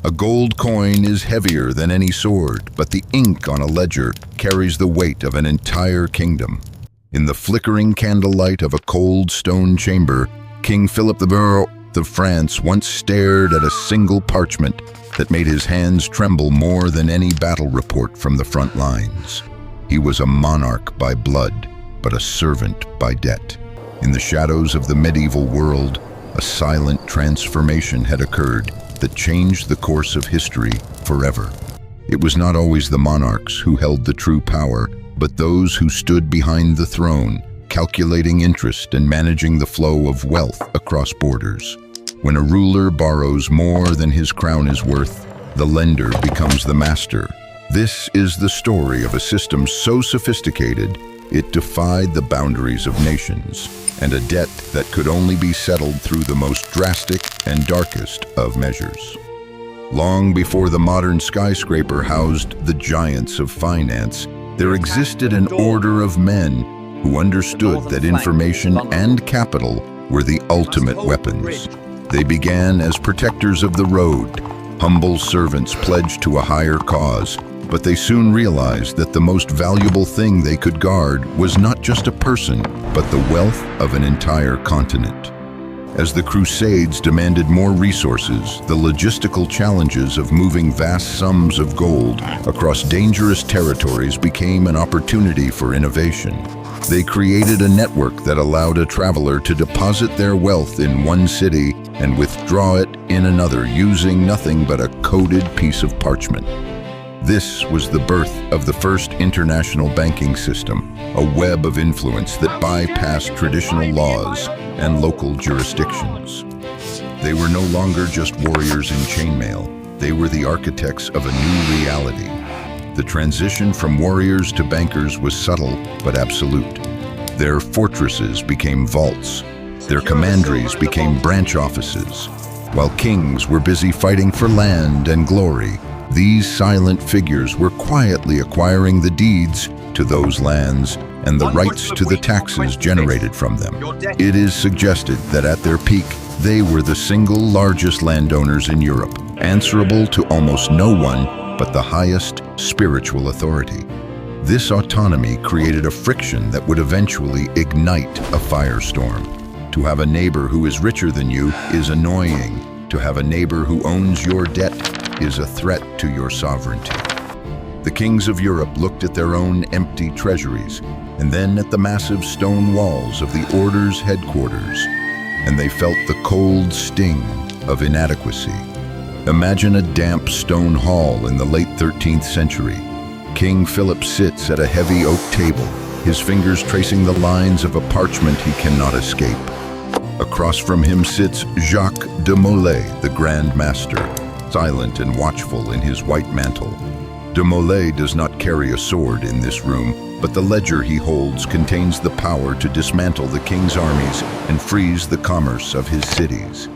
A gold coin is heavier than any sword, but the ink on a ledger carries the weight of an entire kingdom. In the flickering candlelight of a cold stone chamber, King Philip I of France once stared at a single parchment that made his hands tremble more than any battle report from the front lines. He was a monarch by blood, but a servant by debt. In the shadows of the medieval world, a silent transformation had occurred that changed the course of history forever. It was not always the monarchs who held the true power, but those who stood behind the throne, calculating interest and managing the flow of wealth across borders. When a ruler borrows more than his crown is worth, the lender becomes the master. This is the story of a system so sophisticated it defied the boundaries of nations, and a debt that could only be settled through the most drastic and darkest of measures. Long before the modern skyscraper housed the giants of finance, there existed an order of men who understood that information and capital were the ultimate weapons. They began as protectors of the road, humble servants pledged to a higher cause, but they soon realized that the most valuable thing they could guard was not just a person, but the wealth of an entire continent. As the Crusades demanded more resources, the logistical challenges of moving vast sums of gold across dangerous territories became an opportunity for innovation. They created a network that allowed a traveler to deposit their wealth in one city and withdraw it in another using nothing but a coded piece of parchment. This was the birth of the first international banking system, a web of influence that bypassed traditional laws and local jurisdictions. They were no longer just warriors in chainmail. They were the architects of a new reality. The transition from warriors to bankers was subtle but absolute. Their fortresses became vaults. Their commanderies became branch offices. While kings were busy fighting for land and glory, these silent figures were quietly acquiring the deeds to those lands and the rights to the taxes generated from them. It is suggested that at their peak, they were the single largest landowners in Europe, answerable to almost no one but the highest spiritual authority. This autonomy created a friction that would eventually ignite a firestorm. To have a neighbor who is richer than you is annoying. To have a neighbor who owns your debt is a threat to your sovereignty. The kings of Europe looked at their own empty treasuries and then at the massive stone walls of the order's headquarters, and they felt the cold sting of inadequacy. Imagine a damp stone hall in the late 13th century. King Philip sits at a heavy oak table, his fingers tracing the lines of a parchment he cannot escape. Across from him sits Jacques de Molay, the Grand Master, silent and watchful in his white mantle. De Molay does not carry a sword in this room, but the ledger he holds contains the power to dismantle the king's armies and freeze the commerce of his cities.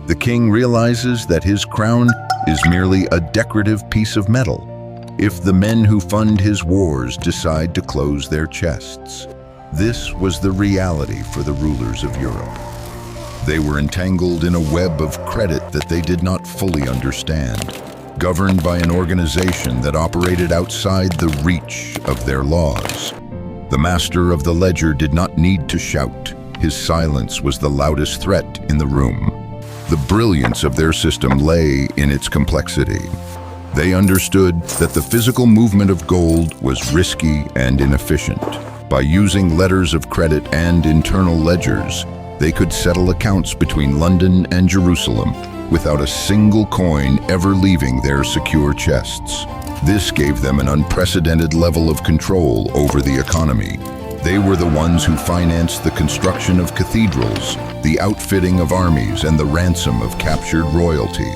The king realizes that his crown is merely a decorative piece of metal if the men who fund his wars decide to close their chests. This was the reality for the rulers of Europe. They were entangled in a web of credit that they did not fully understand, governed by an organization that operated outside the reach of their laws. The master of the ledger did not need to shout. His silence was the loudest threat in the room. The brilliance of their system lay in its complexity. They understood that the physical movement of gold was risky and inefficient. By using letters of credit and internal ledgers, they could settle accounts between London and Jerusalem without a single coin ever leaving their secure chests. This gave them an unprecedented level of control over the economy. They were the ones who financed the construction of cathedrals, the outfitting of armies, and the ransom of captured royalty.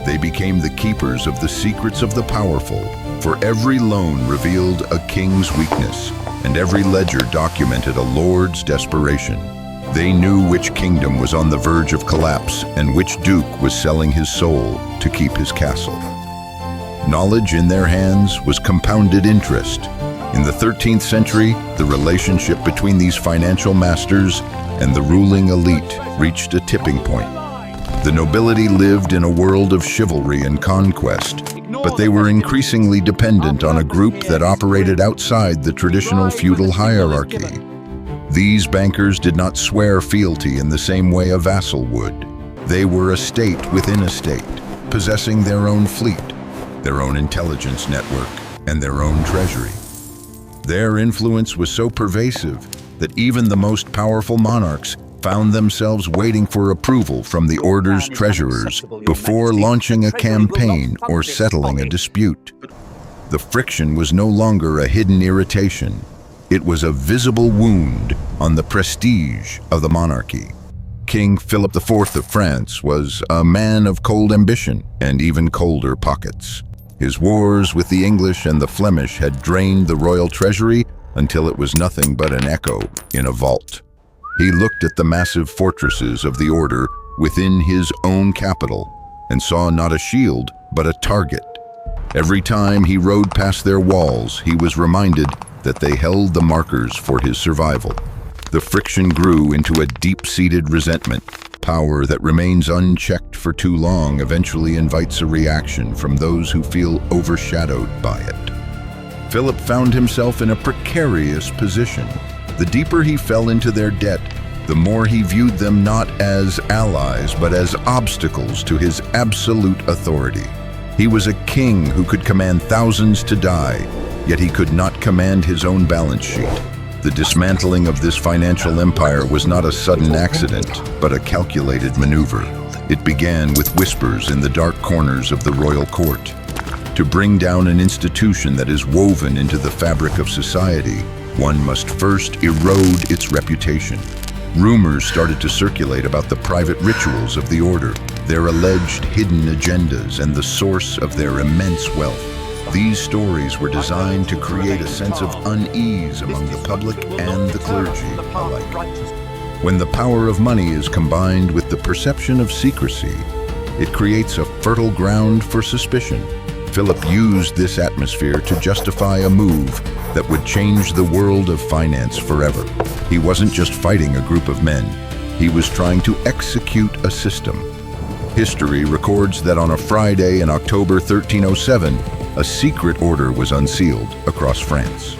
They became the keepers of the secrets of the powerful, for every loan revealed a king's weakness, and every ledger documented a lord's desperation. They knew which kingdom was on the verge of collapse and which duke was selling his soul to keep his castle. Knowledge in their hands was compounded interest. In the 13th century, the relationship between these financial masters and the ruling elite reached a tipping point. The nobility lived in a world of chivalry and conquest, but they were increasingly dependent on a group that operated outside the traditional feudal hierarchy. These bankers did not swear fealty in the same way a vassal would. They were a state within a state, possessing their own fleet, their own intelligence network, and their own treasury. Their influence was so pervasive that even the most powerful monarchs found themselves waiting for approval from the order's treasurers before launching a campaign or settling a dispute. The friction was no longer a hidden irritation. It was a visible wound on the prestige of the monarchy. King Philip IV of France was a man of cold ambition and even colder pockets. His wars with the English and the Flemish had drained the royal treasury until it was nothing but an echo in a vault. He looked at the massive fortresses of the order within his own capital and saw not a shield, but a target. Every time he rode past their walls, he was reminded that they held the markers for his survival. The friction grew into a deep-seated resentment. Power that remains unchecked for too long eventually invites a reaction from those who feel overshadowed by it. Philip found himself in a precarious position. The deeper he fell into their debt, the more he viewed them not as allies, but as obstacles to his absolute authority. He was a king who could command thousands to die, yet he could not command his own balance sheet. The dismantling of this financial empire was not a sudden accident, but a calculated maneuver. It began with whispers in the dark corners of the royal court. To bring down an institution that is woven into the fabric of society, one must first erode its reputation. Rumors started to circulate about the private rituals of the order, their alleged hidden agendas, and the source of their immense wealth. These stories were designed to create a sense of unease among the public and the clergy alike. When the power of money is combined with the perception of secrecy, it creates a fertile ground for suspicion. Philip used this atmosphere to justify a move that would change the world of finance forever. He wasn't just fighting a group of men, he was trying to execute a system. History records that on a Friday in October 1307, a secret order was unsealed across France.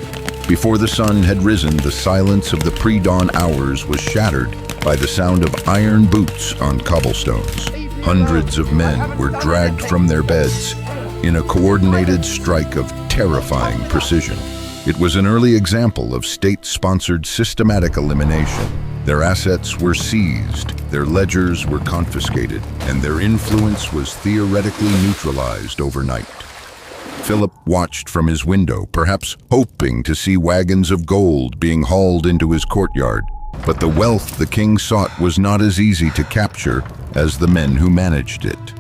Before the sun had risen, the silence of the pre-dawn hours was shattered by the sound of iron boots on cobblestones. Hundreds of men were dragged from their beds in a coordinated strike of terrifying precision. It was an early example of state-sponsored systematic elimination. Their assets were seized, their ledgers were confiscated, and their influence was theoretically neutralized overnight. Philip watched from his window, perhaps hoping to see wagons of gold being hauled into his courtyard. But the wealth the king sought was not as easy to capture as the men who managed it.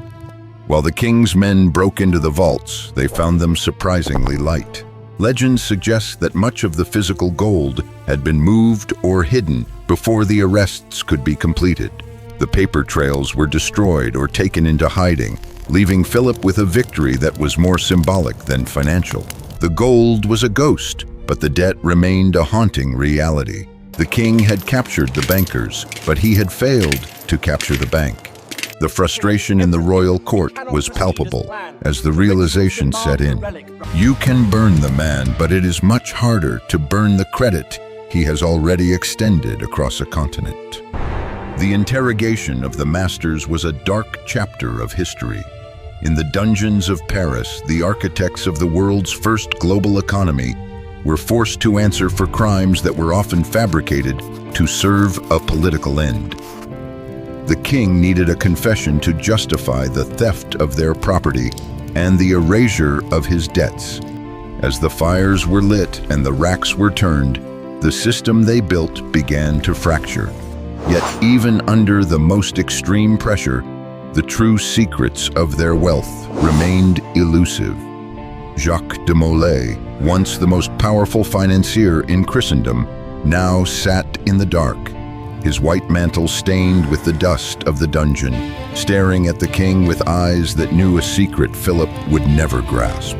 While the king's men broke into the vaults, they found them surprisingly light. Legend suggests that much of the physical gold had been moved or hidden before the arrests could be completed. The paper trails were destroyed or taken into hiding, leaving Philip with a victory that was more symbolic than financial. The gold was a ghost, but the debt remained a haunting reality. The king had captured the bankers, but he had failed to capture the bank. The frustration in the royal court was palpable as the realization set in. You can burn the man, but it is much harder to burn the credit he has already extended across a continent. The interrogation of the masters was a dark chapter of history. In the dungeons of Paris, the architects of the world's first global economy were forced to answer for crimes that were often fabricated to serve a political end. The king needed a confession to justify the theft of their property and the erasure of his debts. As the fires were lit and the racks were turned, the system they built began to fracture. Yet even under the most extreme pressure, the true secrets of their wealth remained elusive. Jacques de Molay, once the most powerful financier in Christendom, now sat in the dark, his white mantle stained with the dust of the dungeon, staring at the king with eyes that knew a secret Philip would never grasp.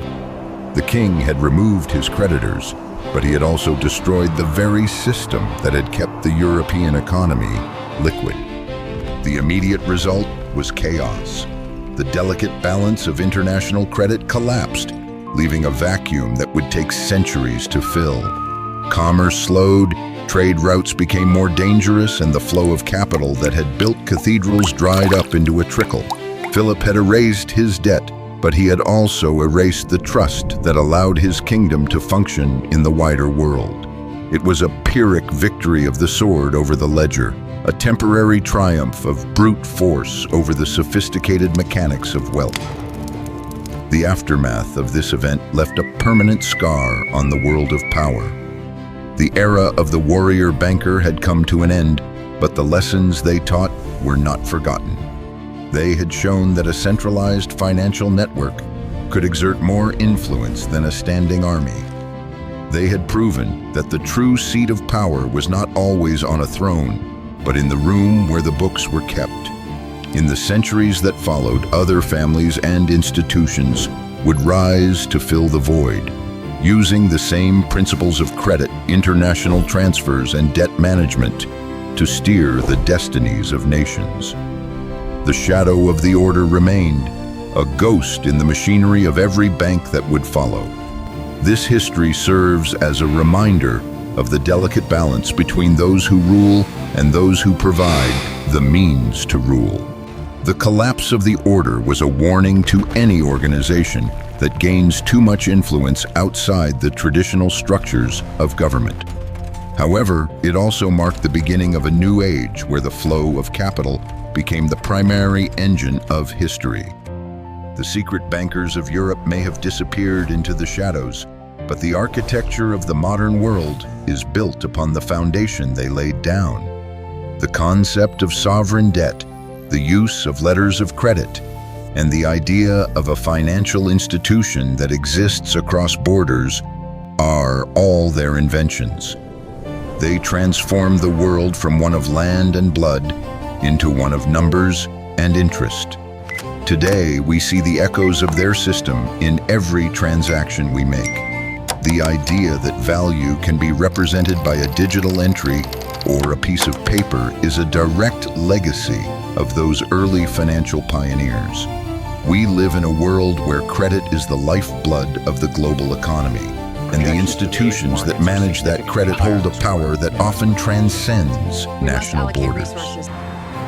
The king had removed his creditors, but he had also destroyed the very system that had kept the European economy liquid. The immediate result was chaos. The delicate balance of international credit collapsed, leaving a vacuum that would take centuries to fill. Commerce slowed, trade routes became more dangerous, and the flow of capital that had built cathedrals dried up into a trickle. Philip had erased his debt, but he had also erased the trust that allowed his kingdom to function in the wider world. It was a Pyrrhic victory of the sword over the ledger, a temporary triumph of brute force over the sophisticated mechanics of wealth. The aftermath of this event left a permanent scar on the world of power. The era of the warrior banker had come to an end, but the lessons they taught were not forgotten. They had shown that a centralized financial network could exert more influence than a standing army. They had proven that the true seat of power was not always on a throne, but in the room where the books were kept. In the centuries that followed, other families and institutions would rise to fill the void, using the same principles of credit, international transfers, and debt management to steer the destinies of nations. The shadow of the order remained, a ghost in the machinery of every bank that would follow. This history serves as a reminder of the delicate balance between those who rule and those who provide the means to rule. The collapse of the order was a warning to any organization that gains too much influence outside the traditional structures of government. However, it also marked the beginning of a new age where the flow of capital became the primary engine of history. The secret bankers of Europe may have disappeared into the shadows, but the architecture of the modern world is built upon the foundation they laid down. The concept of sovereign debt, the use of letters of credit, and the idea of a financial institution that exists across borders are all their inventions. They transformed the world from one of land and blood into one of numbers and interest. Today, we see the echoes of their system in every transaction we make. The idea that value can be represented by a digital entry or a piece of paper is a direct legacy of those early financial pioneers. We live in a world where credit is the lifeblood of the global economy, and the institutions that manage that credit hold a power that often transcends national borders.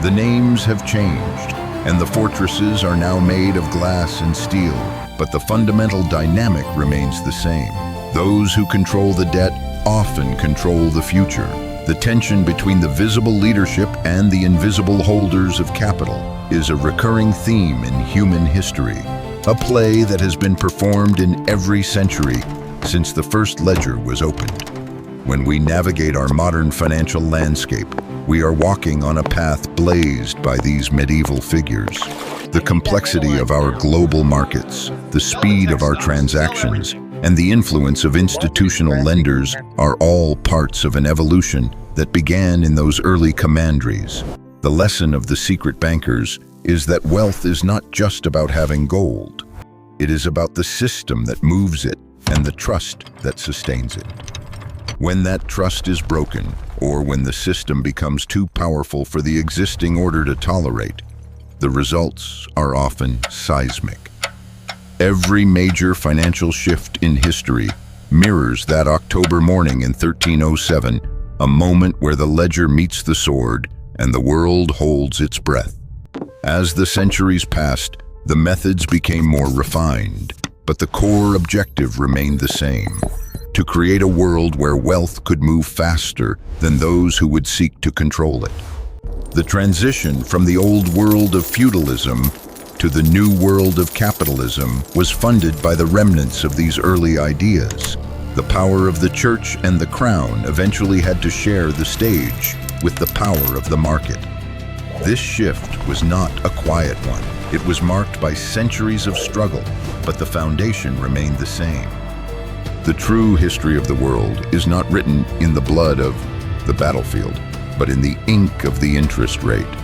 The names have changed, and the fortresses are now made of glass and steel, but the fundamental dynamic remains the same. Those who control the debt often control the future. The tension between the visible leadership and the invisible holders of capital is a recurring theme in human history, a play that has been performed in every century since the first ledger was opened. When we navigate our modern financial landscape, we are walking on a path blazed by these medieval figures. The complexity of our global markets, the speed of our transactions, and the influence of institutional lenders are all parts of an evolution that began in those early commanderies. The lesson of the secret bankers is that wealth is not just about having gold. It is about the system that moves it and the trust that sustains it. When that trust is broken, or when the system becomes too powerful for the existing order to tolerate, the results are often seismic. Every major financial shift in history mirrors that October morning in 1307, a moment where the ledger meets the sword and the world holds its breath. As the centuries passed, the methods became more refined, but the core objective remained the same: to create a world where wealth could move faster than those who would seek to control it. The transition from the old world of feudalism to the new world of capitalism was funded by the remnants of these early ideas. The power of the church and the crown eventually had to share the stage with the power of the market. This shift was not a quiet one. It was marked by centuries of struggle, but the foundation remained the same. The true history of the world is not written in the blood of the battlefield, but in the ink of the interest rate.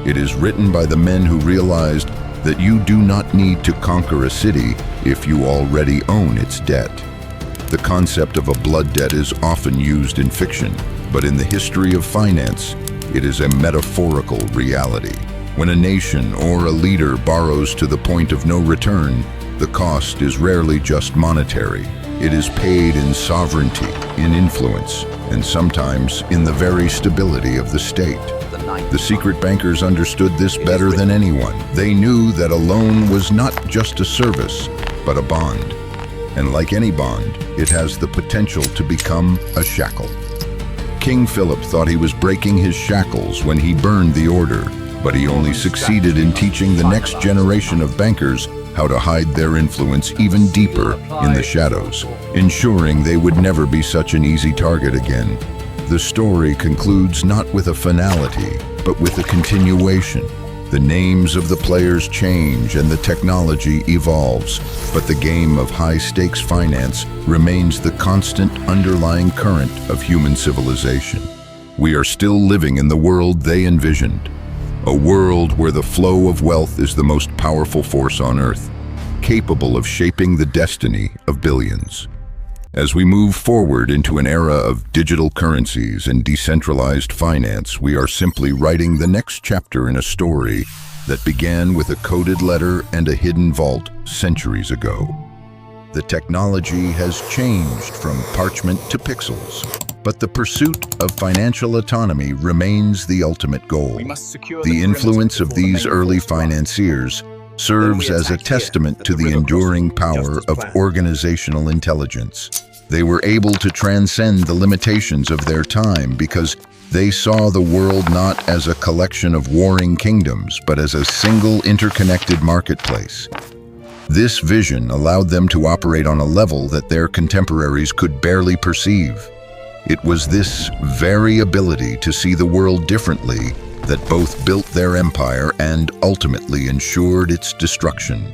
It is written by the men who realized that you do not need to conquer a city if you already own its debt. The concept of a blood debt is often used in fiction, but in the history of finance, it is a metaphorical reality. When a nation or a leader borrows to the point of no return, the cost is rarely just monetary. It is paid in sovereignty, in influence, and sometimes in the very stability of the state. The secret bankers understood this better than anyone. They knew that a loan was not just a service, but a bond. And like any bond, it has the potential to become a shackle. King Philip thought he was breaking his shackles when he burned the order, but he only succeeded in teaching the next generation of bankers how to hide their influence even deeper in the shadows, ensuring they would never be such an easy target again. The story concludes not with a finality, but with a continuation. The names of the players change and the technology evolves, but the game of high-stakes finance remains the constant underlying current of human civilization. We are still living in the world they envisioned, a world where the flow of wealth is the most powerful force on Earth, capable of shaping the destiny of billions. As we move forward into an era of digital currencies and decentralized finance, we are simply writing the next chapter in a story that began with a coded letter and a hidden vault centuries ago. The technology has changed from parchment to pixels, but the pursuit of financial autonomy remains the ultimate goal. The influence of these early financiers serves as a testament to the enduring power of organizational intelligence. They were able to transcend the limitations of their time because they saw the world not as a collection of warring kingdoms, but as a single interconnected marketplace. This vision allowed them to operate on a level that their contemporaries could barely perceive. It was this very ability to see the world differently that both built their empire and ultimately ensured its destruction.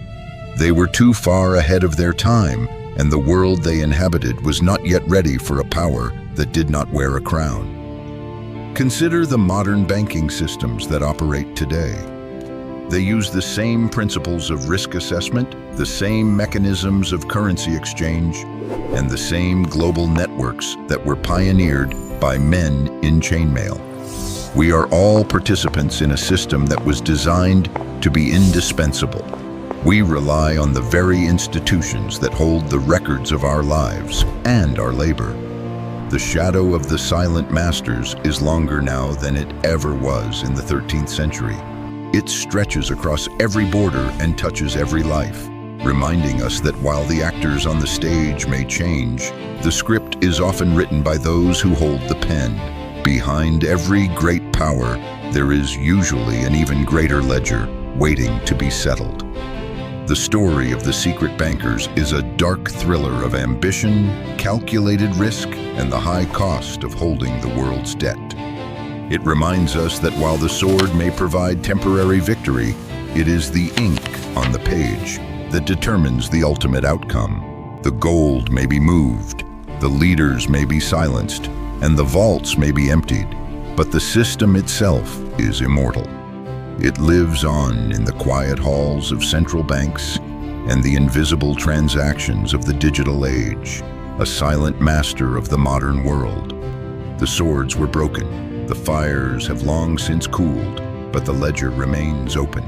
They were too far ahead of their time, and the world they inhabited was not yet ready for a power that did not wear a crown. Consider the modern banking systems that operate today. They use the same principles of risk assessment, the same mechanisms of currency exchange, and the same global networks that were pioneered by men in chainmail. We are all participants in a system that was designed to be indispensable. We rely on the very institutions that hold the records of our lives and our labor. The shadow of the silent masters is longer now than it ever was in the 13th century. It stretches across every border and touches every life, reminding us that while the actors on the stage may change, the script is often written by those who hold the pen. Behind every great power, there is usually an even greater ledger waiting to be settled. The story of the secret bankers is a dark thriller of ambition, calculated risk, and the high cost of holding the world's debt. It reminds us that while the sword may provide temporary victory, it is the ink on the page that determines the ultimate outcome. The gold may be moved, the leaders may be silenced, and the vaults may be emptied, but the system itself is immortal. It lives on in the quiet halls of central banks and the invisible transactions of the digital age, a silent master of the modern world. The swords were broken, the fires have long since cooled, but the ledger remains open.